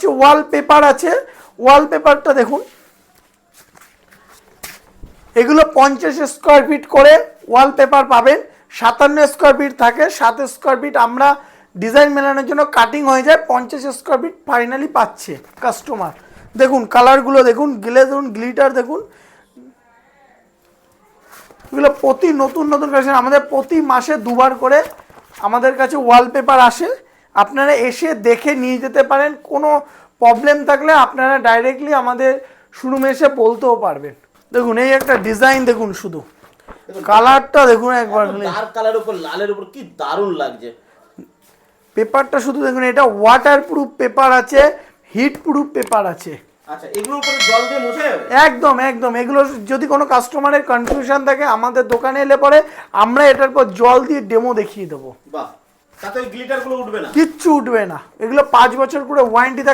Wallpaper আছে, ওয়ালপেপারটা দেখুন, এগুলো 50 স্কোয়ার ফিট করে ওয়ালপেপার পাবেন। 57 স্কোয়ার ফিট থাকে, 7 স্কোয়ার ফিট আমরা ডিজাইন মেলানোর জন্য কাটিং হয়ে যায়, 50 স্কোয়ার ফিট ফাইনালি পাচ্ছে কাস্টমার। দেখুন কালারগুলো দেখুন, দেখুন গ্লিটার দেখুন, এগুলো প্রতি নতুন নতুন কালেকশন। আমাদের প্রতি মাসে দুবার করে আমাদের কাছে ওয়ালপেপার আসে, আপনারা এসে দেখে নিয়ে যেতে পারেন। কোনো প্রবলেম থাকলে আপনারা ডাইরেক্টলি আমাদের শোরুমে এসে বলতেও পারবেন। দেখুন এই একটা ডিজাইন দেখুন, শুধু কালারটা দেখুন একবার, ডার্ক কালারের উপর লালের উপর কি দারুণ লাগছে। পেপারটা শুধু দেখুন, এটা ওয়াটার প্রুফ পেপার আছে, হিট প্রুফ পেপার আছে। আচ্ছা, এগুলোর উপরে জল দিয়ে মুছে যাবে? একদম একদম। এগুলো যদি কোনো কাস্টমারের কনফিউশন থাকে আমাদের দোকানে এলে পরে আমরা এটার পর জল দিয়ে ডেমো দেখিয়ে দেবো। বাহ, তাতে ওই গ্লিটার গুলো উঠবে না? কিচ্ছু উঠবে না, এগুলো 5 বছর করে ওয়ারেন্টি থাকে।